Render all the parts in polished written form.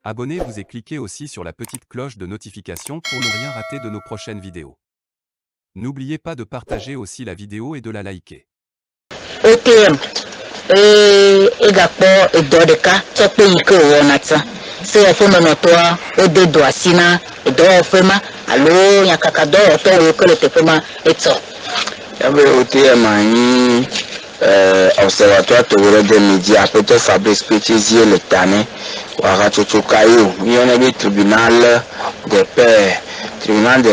Abonnez-vous et cliquez aussi sur la petite cloche de notification pour ne rien rater de nos prochaines vidéos. N'oubliez pas de partager aussi la vidéo et de la liker. OTM Egapo Edodeka Tope Ike Wonata Se Fono Toa Ode Doasina Edo Fema Allo Yakakado Oto Wekole Tefema Eto Yabe OTM ani Observatoire Théorie des médias peut-être Fabrice Pétizier le Tané Wara Chochokayo Yonebe tribunal des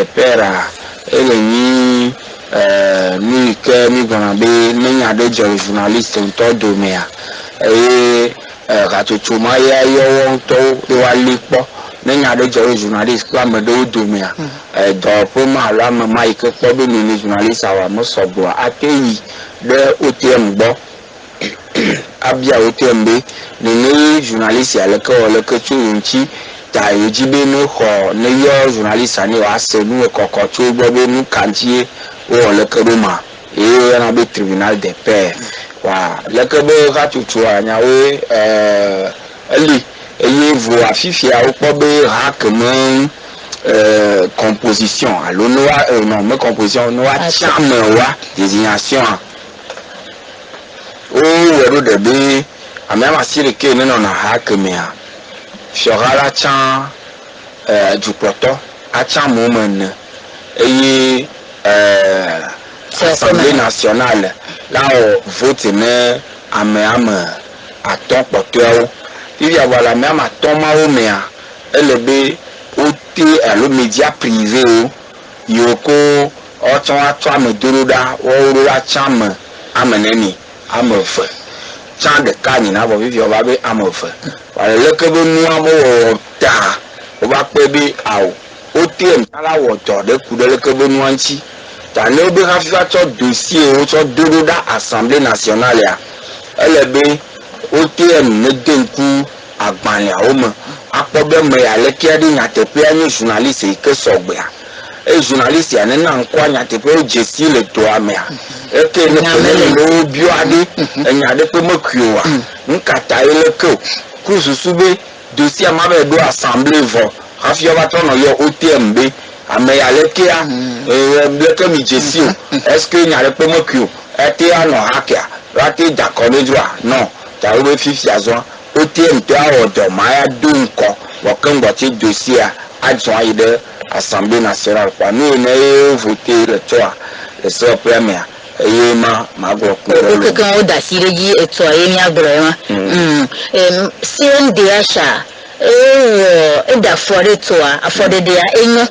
pairs Eleni ni ke mi gonabe menya de journaliste en domea ratotuma ya yo to de walipo menya de journaliste kwa me do domea do po ma la mama ike po be ni journaliste awa mo sobo ateyi de OTM bo abia OTM be ni journaliste ya le ko chunchi ta yojibe no ho ne yo journaliste ani wa se nu kokko chu bo be nu kantie o le kedoma et on a le tribunal des pairs wa le kebe ratutu anyawe ali vous afifia o pobe hakman composition alors non mais composition no a chame wa désignation o wero de be amema sirike ne no na hakmea fiora la chan du poto a chan moment et Assemblée nationale là on vote ne ame à ton porteur il y a voilà même à ton maomea LB ôté le média privé yoko autant à toi me doroda ou la cham ameneni amofe chan de kani na bo vivio ba be amofe voilà le que nous amo ta o ba pe bi awo ôté la woto de coup de le que nous anti ta ne be rafifa to dossier o to doroda Assemblée nationale ya LB OTM ne denku agban ya o mo apobe me ya le ki ade nyatepe anyi journaliste ke sogbe ya e journaliste ya ne na nkwa nyatepe o jesi le to amea e ke ne pele no bio ade enyade pe makuo wa nkata ele ko kususube dossier ma be do Assemblée vo rafifa ba to no yo OTM be ame ya le ki a bleke mi jesi est-ce que nyare pe makuo ete ano hakia rati dakone droit non ta obe fifi azon OTM to awo do maya dunko wakango ti dossier adjon ide Assemblée nationale kwa nous ne voter le toit le so premier yema magro ko kan o da sire ji eto ayemi agboro CNDH da fore to afode de enyo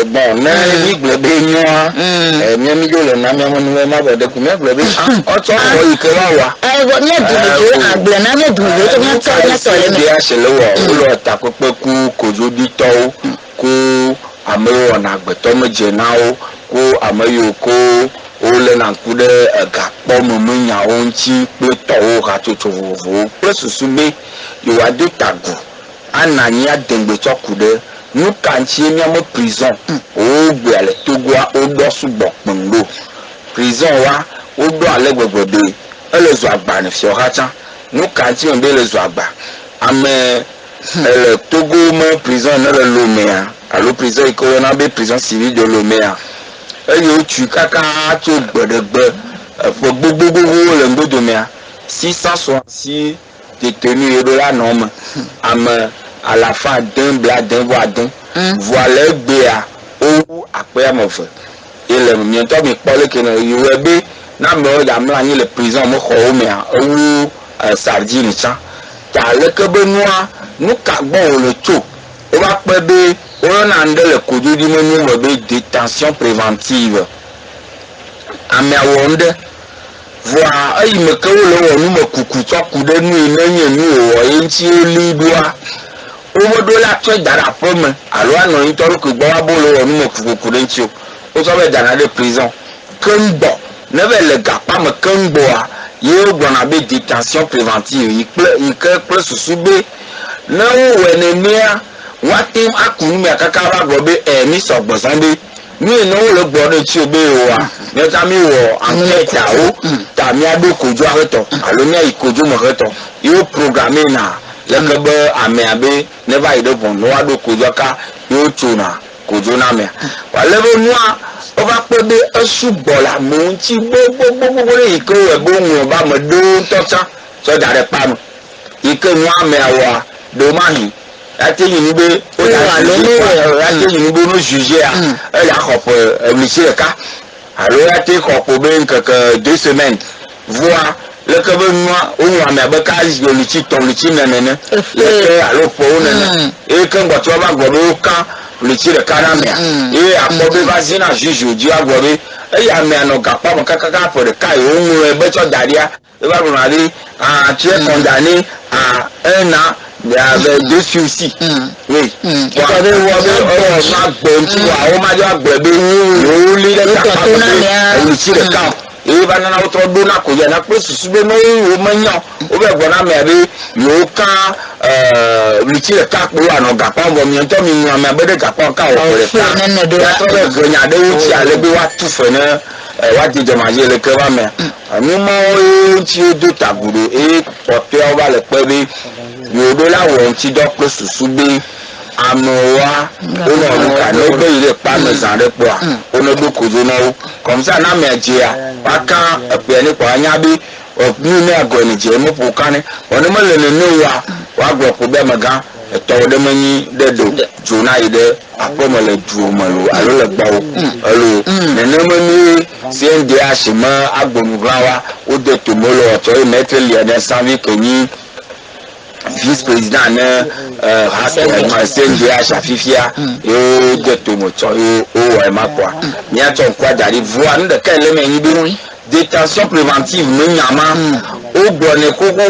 bon na ni globe nyo mi yo le na mi mo ni ma bo de ku mi globe o to ko ikewa wa bo mi adùn agbe na mi dùn yo to mi to ya so le mi ya se lowo o lo ta pepe ku kojo bi to ku amewo na agbe to meje na o ku ameyo ko o le na ku de ga po mo nya o nchi pe to o ka tutu vovo pe susube yo wa de tagu ananya dengbe to ku de nous kanchi mi amo prison o gbe ale Togo o do subo pndo prison wa o do ale gbogbode ele zo agba ni fi o hacha nous kanchi on de le zo agba ame ele Togo mo prison na le Lomé alo prison iko na be prison civil de Lomé e yo tu kaka to gbodegbe gbogbo le ngodo me 666 détenus et de la norme ame à la fin d'un bladin voadin voilà béa ou après mon frère et le miento mi parle que UB na me da mla ni le prison mo ko o me ou sardine cha ta le ke benoa nu ka bon le tout o va pebe o na ndele kodu di mo mo be détention préventive ame awonde voa ayi me ke wo le wo nu mo kuku to ku de nu enye nu o enti olidua o do la to dara pomme alo ano intoro ko gbo wa bolo onu mo kuku de nti o so be dana de prison kengbo ne be le gapa me kengbo a ye gbona be détention préventive ike plus susube na wo we ne mia watim akunu me akaka ba gbo be mi so gbosan be mi no le gbo de ti obe o wa me ta mi wo enquête o ta mi ado kojo areto alo mi ikojo mo reto yo programmer na le ke be ame abe ne va yi de ʋɔnu wa ɖo kodzo ka yo tsona kodzo na me wa le be nua o va kpe be esugbɔ le amewo ŋuti gbogbogbogbo ɖe yi ke wɔ be ŋlɔ ba me ɖo ŋutɔ tsã tsɔ da ɖe kpa me yi ke nua amea wɔa ɖo ma hi ate yi ni be o da ate yi ni be no juge a eya xɔ ƒe eblisi ɖeka alo ate xɔ ƒo be ŋkeke 2 semaines voa leke be nua o ŋlɔ amea be ka olitsi tɔ olitsi nene leke alo ƒo wo nene eye ke ŋgɔtɔ va gbɔ be wo ka olitsi ɖeka na mea eye akpɔ be va zi na juge o dzi agblɔ be eya amea nɔ gakpa me kakaka ƒe ɖeka yi wo ŋlɔe be tsɔ da ɖia eva gblɔna be tu es condamné à 1 an avec 2 sursis. Oui. Bon, avec ma bonne, tu vois, on m'a dit à Gbebe, on lit les capables de l'outil de camp. Et va dans notre donna, qu'il y en a plus, c'est nous, au Magnan, au Bergona, mais avec l'outil de camp, ou à nos gapons, on va m'y entendre, mais on m'a de gapons, car on peut le faire. Et à travers le grenade, l'outil à l'ébewa tout fenêtre. Wati jamaje le keba me anuma o ti do tagudo e pote o ba le pe bi yo do la wo ti do pe susu bi amowa o no ka no be ile pa me san de po a o no do kozo no comme ça na me je a pa kan pe ni ko anya bi o ni me agoni je mo po kan oni mo le ne wa gbo po be maga eto de mani de do jona ide akoma le duomalo alo le gbawo alo nene mani CND ashima agbonugrawa o de tomolo oto e mettre liade sanvi keni vice président ne ma CND ashafifia e de tomoto o ma kwa ni aton kwa dari voa nde ka ele me yibi détention préventive me nyama o gbone koko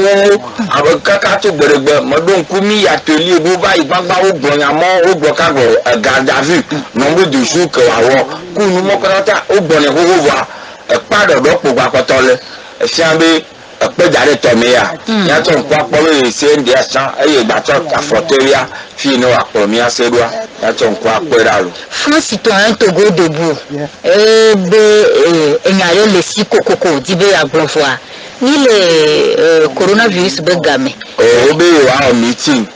wo kaka to gberegbe modon kumi atelier bo ba igbagba o gbonyamo o gboka go garde à vue nombre de jours que awo kunu mo kota o gbone koko wa e pa do po gba kotole e fiambe e pe jare to me ya to nko apo le CND asan eye gba to afoteria fi no apo mi asedua ya to nko apo ra lo France citoyen Togo debout be enyare le si kokoko dibe agbonfoa ni le coronavirus be game o be wa o meeting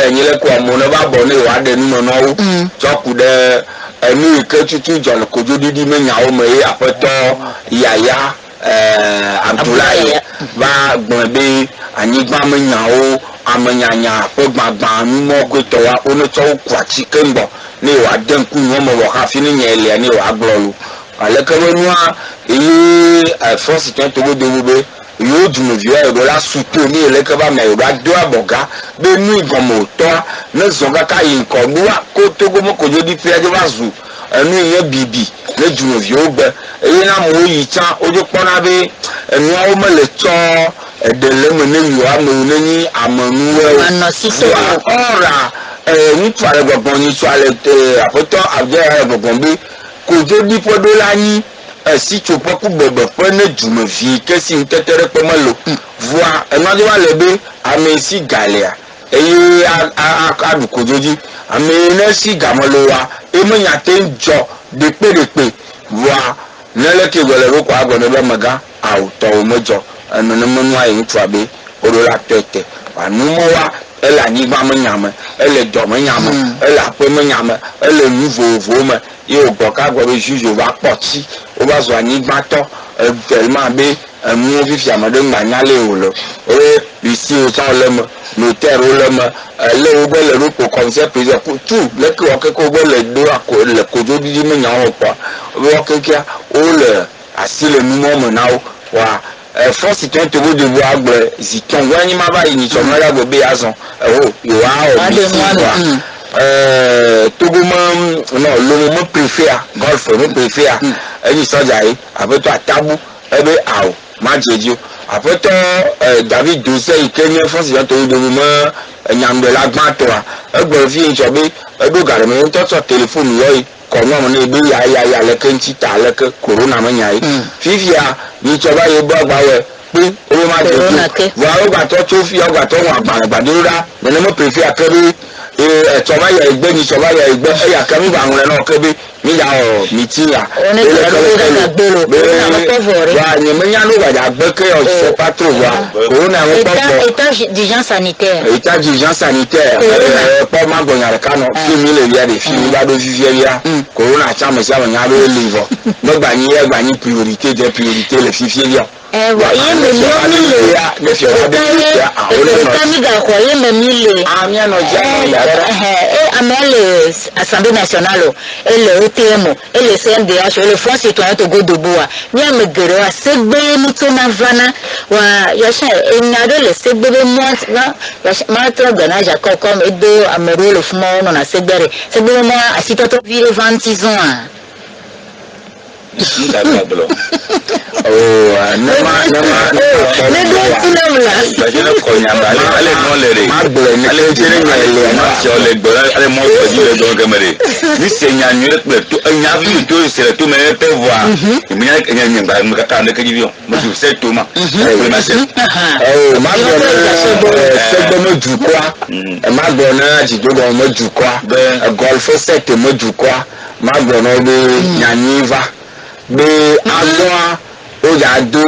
enyi le ko mo no ba bo ne wa de nu no wo to ku de emi ke tutu jolo kojo didi me nya o me apeto yaya Abdoulaye ba gbon be anyigba me nya o amanyanya pe gbagban nu mo ko to wa o no to kwachi kembo ni wa den ku no mo wa fi ni nya ele ni wa gbolu ale ke no a force citoyen Togo de Bobe yo dunu via do la soutenir ele ke ba me do ado aboga be nu igomo to na zonga ka yin ko duwa ko Togo mo ko jodi fi aje bazu enu ye bibi le dunu via ogbe eyi na mo yi chan ojo pona be enu o me le to edele me ne yo amo ne ni amanu we anosito ora ni tu ale gbon ni tu ale apoto abje ale gbon be ko jodi podo la ni si tu peux couper le jume vie que si une tête pas mal voir un endroit va lever à messi galéa et à du kojoji à messi gamaloa et me yaten jo de pe voir ne le que le quoi gonne le maga à auto mojo un ne me noie une trabe au la tête à nous moi elle a ni ma nyama elle est dorme nyama elle a peu nyama elle est nouveau vome et au boka go juge va porti o ba zo ani gbato tellement be mu fi amade nganyale o lo o ici o ta le mo notaire o le mo le o go le ro conseil président tout le ko ko go le do ako le ko jo di me nyawo pa o ko kia o le asile nu mo na o wa force citoyen Togo de voir ziton wani ma ba ni choma la go be azon yo wa o Togo non le moment préféré golf me préféré eni soja yi abeto atabu ebe awo ma jeju abeto David Dosey Kenya force citoyen Togo de mo nyambela gbato a egbo fi nchobe edo gare me to téléphone yo kono mo ne be ya le kenti ta le corona mo nyai fifia ni choba ye bo agbawe pe o ma jeju wa o gba to fi o gba to won agba gbadura ne mo prefer akere tɔba yɛ egbe ni tɔba yɛ egbe eya kɛmi ba ŋlɛ nɔ kebe mi ya miti ya wa nyɛmɛ nya no wàdà gbɛ ke ɔsɛ patro wa corona ŋu kpɔkpɔ état d'urgence sanitaire état d'urgence sanitaire kpɔ ma gbɔnya ɖeka nɔ fi mi le via de fi mi ba do vivie via corona tsame sia me nya do li vɔ gbɛgbanyi priorité de priorité le fifie via. Ye me le Assemblée nationale et le OTM et le CNDH et le Front citoyen Togo Doboa ni amegere wa segbe mutona vana wa yasha enyado le segbe mo na yasha matra gana Jacob comme edo amero le fumo no na segbere segbe mo asito to vire 26 ans. be agua o ya do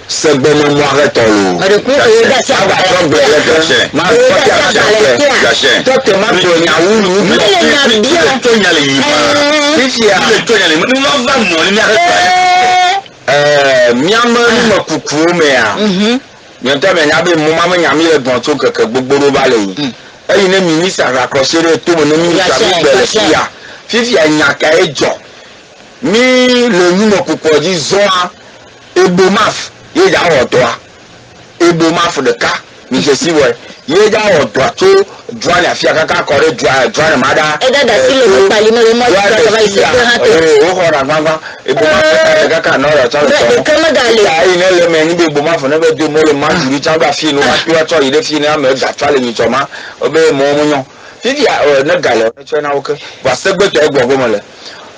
segbe mo mo areto lo o de ku o da sa ba ma ko ya to te ma ko nya wulu mi to nya le yi ma fifi ya to nya le mi no va mo ni areto mi ama ni mo kuku me ya mi to me nya be mo ma nya mi le gbon to keke gbogboro ba le yi eyi ne minister accrocher to mo ni minister be le ya fifi ya nya ka ejo mi le numo kuku di zoa ebo maf ye ja otoa ebo maf de ka mi je si we ye ja otoa to droit afia kaka kore droit mada e da si le pali me mo to ba ise ko ha to o hora gbangba ebo maf kaka no ra to so ko ma dale ai ne le me ni ebo maf na be do mo le ma juri cha ba fi no wa to ide fi na me da twale ni choma obe mo mo nyon fidi na gale o che na oke wa segbe to egbo go mo le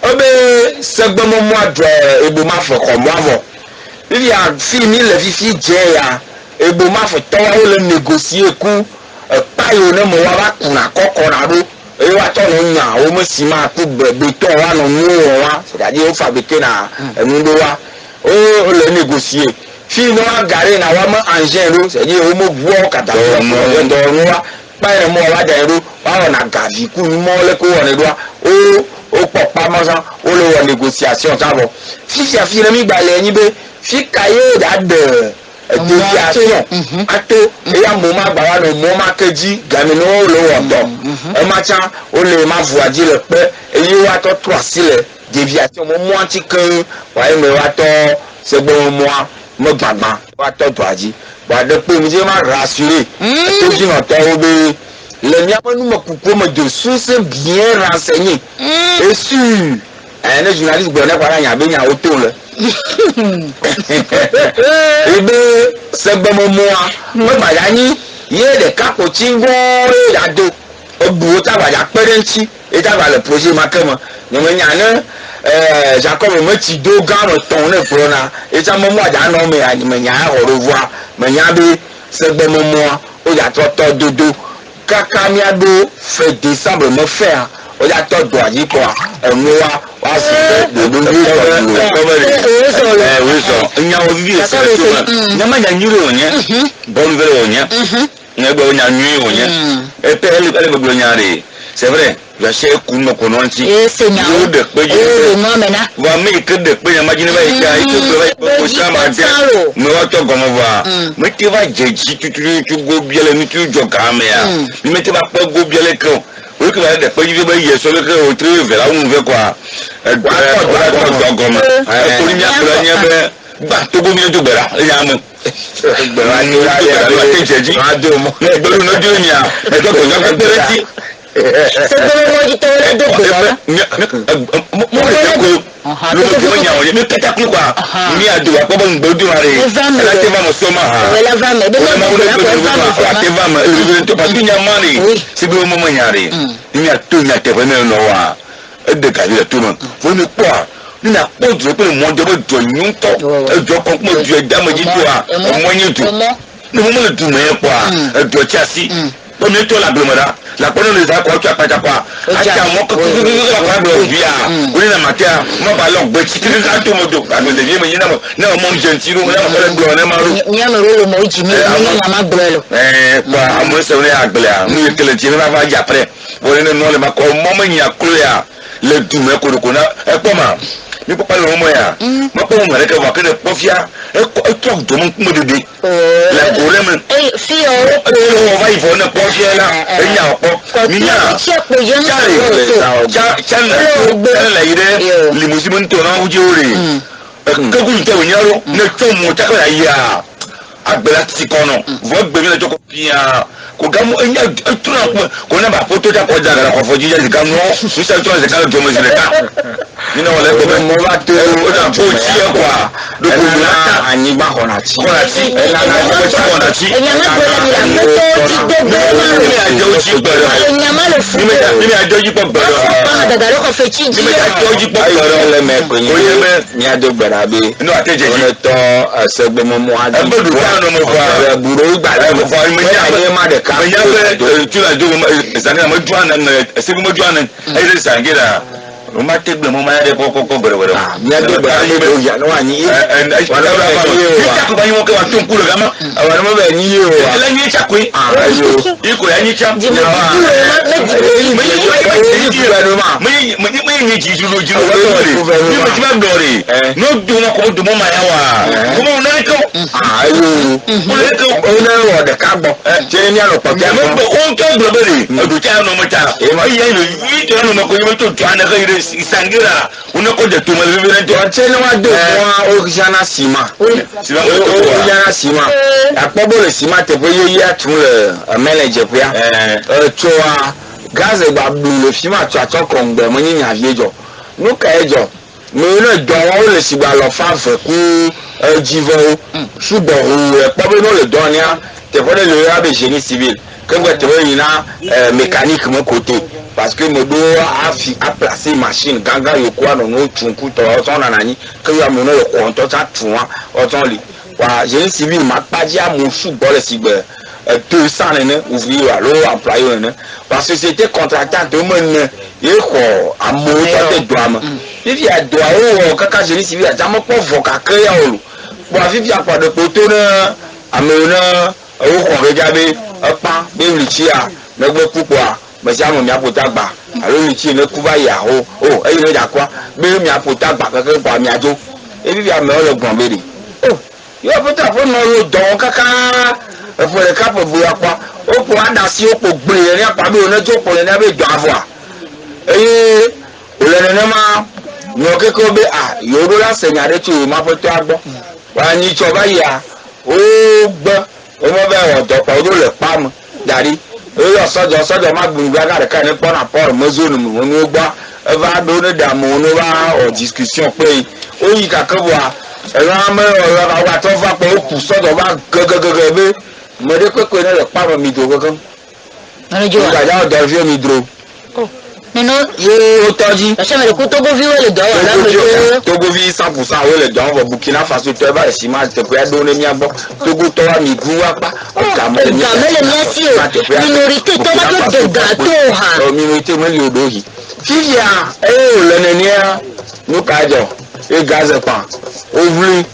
obe segbe mo adre ebo mafo ko mo avo bibi a fi mi le fifi je ya ebo mafo to wa le négocier ku pa yo ne mo wa ba kuna kokko na ro e wa to no nya o mo si ma ku be to wa no mu wa so da je o fa beke na enu do wa o le négocier fi no agare na wa mo engin ro se je o mo bu o kata mo do wa pa e mo wa da ro wa na gavi ku mo le ko won do o papa maza o le wa négociation tabo fi a fi le mi gba le yin be fi kaye da de déviation ato e ya mo ma gba wa no mo ma keji gami no lo wo do e ma cha o le ma voaji le pe e yi wa to 3 sile déviation mo mo anti kan wa e me wa to se gbo mo mo gbagba wa to doaji wa de pe mi je ma rassurer to ji no to o be les miens nous me coupons de sources bien renseignées et sûr un journaliste bonnet voilà y a bien auto là et ben c'est bon moi moi bagani il y a des capotingo ya do obu ta ba ya parenti et ta ba le projet makama no me nyana Jacob me ti do gan ton ne prona et ça mo moi ja no me nya au revoir me nya be c'est bon moi o ya to dodo kaka mi ado fait décembre me faire o ya to do aji ko enwo wa se de do bi we so nya o bi se so nya ma nya nyure onye bolu vere onye nya gbe nya nyu onye e pe ele be nya re c'est vrai ya se ku no ko no nti yo de pe je no mena wa me ke de pe nya majine ba ika ito ko sama de me wa to gomo wa me ti va jeji tutu go biele mi tu jo ka me ya mi me ti ba po go biele ko o ke ba de pe je ba ye so le ke o tri ve la un ve kwa e to gomo e ko nya kra nya be ba to go mi to gbera nya mo gbera ni ya te jeji ma do mo e gbelu no do nya e to ko nya ka tere ti se dove vuoi togliere do gbera mo le ko lo mo nya o ye mi keta ku kwa mi adu wa ko bo ngbodu mare la te va mo so ma ha la va me be la te va ma le to pa nya mare se bi mo mo nya re mi atu nya te fa me no wa e de ka le to mo fo ni kwa ni na po dro pe mo de bo do nyun to e jo ko mo du e da mo ji to a mo nyi tu ne mo le du me kwa do chasi o me to la blomada la kono le za ko twa pata kwa acha mo ko kwa do bia o ni na matia mo ba lo gbe ti ti ka to mo do ka do le me yin na mo gentiro na mo le do na ma ru ni am ro mo ji mi ni ma gbelo kwa amo se ne agbele a mu kele ti na ba ja pre o ni no le ma ko mo ma nya klo ya le du me ko na e po ma mi papa le mo ya mo ko mo re ke wa ke pofia e to do mo de la gorem fi o va ifo na pofia la e nya opo mi nya la ire limousine to na uje ore ke ku nte onyaro na to mo ta ka ya agbela ti kono vo gbe mi na to ko pia ko gamu enya tuna ko na ba foto ta ko jaga ko foji ja zika no mi sa to zika do mo zika ni na wala ko mo ba to o da po ti e kwa do ko na anyi ba hona ti e na na ko ti hona ti enya ma gbela mi la foto ti de be mi ajo ji gboro enya ma le fu mi ajo ji gboro pa daga lo ko fe chi ji mi ajo ji gboro le me ko yin mi ajo gbara be no ateje ji to segbe mo mo ajo e bodu ta no mo fa buro gba le mo fa mi nya ma de ka ya be tu la jo zani ma juana na se mo juana ai de sangira o ma te gbe mo ma de ko bere mi ade gba le be ya no ani wala ba ni ko ba yin mo ke wa tun ku le gama wala mo be ni yo la ni cha ku ayo iko ya ni cha me ji ju lo ji lo ni mo ti ba dore no du mo ko du mo ma ya wa ko mo na ko ayo mo le ko o na wo de ka gbo je ni alo pa ya mo o to gbo bere o du cha no mo cha e ma ya ni to no mo ko ni to tu ana ka ire sangira una ko de tu mo le bere to che no wa do wa o jana sima o jana sima apobo le sima te bo ye ya tu le manager po ya to wa gaz gba bu le sima tu ato kon gbe mo yin aviejo no ka ejo mo na do wa le sigba lo fa fe ku jivo ṣùgbọ́n ẹ̀pọ́bí náà lè dán ní á tẹ̀fọ́dẹ̀ lórí abẹ́ génie civil kẹ́gbẹ́ tẹ̀wé yìí ná mécanique mọ́ côté parce que mo do a placer machine gángan yòókù àná ní o tún kú tọ́ ọ̀tún nànà yín kẹ́gbẹ́ àmọ́ náà yẹ kọ́ ọ̀tọ́ tá tún wá ọ̀tún lè wà génie civil má pàjẹ́ àmọ́ ṣùgbọ́n lè sígbẹ́ 200 nene ouvrier alo employé nene parce que c'était contractant de men et ko àmọ́ tó te do am fifi ado awo kaka génie civil ajamo po voka kreya olu bo fifi apade poto na amena o ko rejabe pa be lichia na gbe pupo a me sia mo mi apota gba alo lichi ne kuba ya o eyi ne jakwa be mi apota gba keke kwa mi ajo e fifi ame o le gbon bere o yo apota fo no yo don kaka efo le kapo bu akwa o po adasi o po gbe ni apabe o ne jo po ni abe jo afo a eyi o le ne ma no keke be a yo do la senyare tu ma foto agbo wa ni cho ba ya o gbo o mo be o to pa o le pa mo dari o yo sojo ma gbungu aga re ka ni pon apor mo zone mo ni o gba e va do ne da mo no ba o discussion pe o yi ka ke wa e ra me o ra wa to fa po o ku sojo ba gege be mo de ko ne le pa mo mi do gangan na jo ga ja o do fi mi dro nínú yóò tọ́jú. ẹ̀ṣẹ́ mi lè kú Togo vi wẹ́lẹ̀ dọ́wọ́ lágbègbè. Togo vi 100% wẹ́lẹ̀ dọ́wọ́ Burkina Faso tẹ́ bá ẹ̀sìn máa tẹ̀pẹ́ ẹ̀dọ́ ní mi àgbọ̀ Togo tọ́wọ́ mi gún wá pa. Ọ̀gàmẹ́lẹ̀ mi ẹ̀sì o minorité tọ́wọ́ tó dẹ̀gà tó hà. Minorité mẹ́lẹ̀ odò yìí. Fífi à ẹ̀ ò lẹ́nu ní ẹ̀ ní kájọ ẹ̀ gazẹ̀ pa ovulu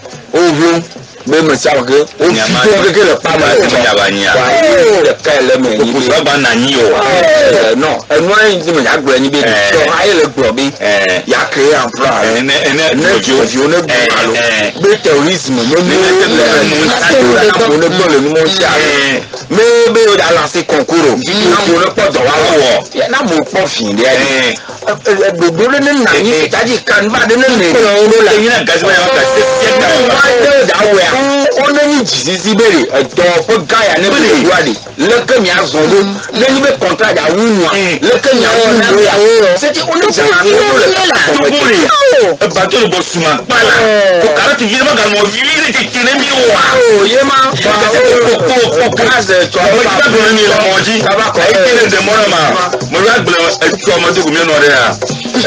bẹ́ẹ̀ mọ̀ sí àwọn kẹ́ o fi tó kékeré lè pa máa tẹ̀ wá ẹ̀ ká ẹ̀ lẹ́mọ̀ ẹ̀yìn bí. Òkùnkùn bá nà yín o. Non ẹnu ẹ̀yìn tí mo yà gbọ́ ẹ̀yìn bí tọ́ ayé lè gbọ́ bí yà créé emploi rẹ̀ ne jòjò ne gbọ́ alo gbé terrorisme ne mú nàpọ̀ ne gbọ́ lè ní mọ̀ sí àrẹ mẹ bẹ́ẹ̀ yóò dà lásì kọ̀nkúrò nàpọ̀ ne pọ̀ dọ̀ wá wọ̀ nàpọ̀ pọ̀ fìn dẹ́ gbogbo ne ne nà yín ìtají kan bá de ne nè on ni jisisi bere to fo gaya ne bere wadi leke mi azongo ne ni be contrat ya wunu a leke mi azongo ya c'est on ne jamais le bere e ba to bo suma pala ko karatu yi ma galmo yi ti tene mi wa o ye ma ko kaze to ba do ni la moji baba ko e kele de mo ma mo ra gbe e to mo de ko mi no re a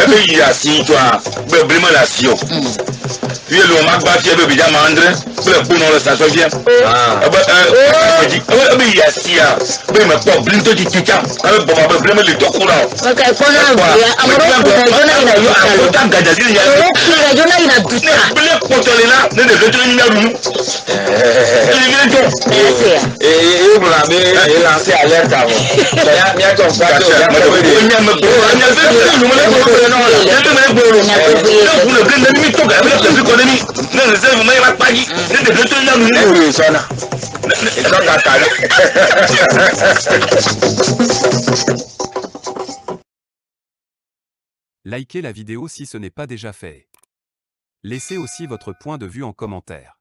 e be yi asi to a be brima la si o Puis le magba qui est bien mandré, le bon dans la station vient. Il y a si, mais ma pauvre, blinde du titan, avec bon, vraiment les deux couleurs. Ok, kona ya amaro kujona ina duta. Bile potolina, ne de retourner na room. Il lancé alerte avant. Likez la vidéo si ce n'est pas déjà fait. Laissez aussi votre point de vue en commentaire.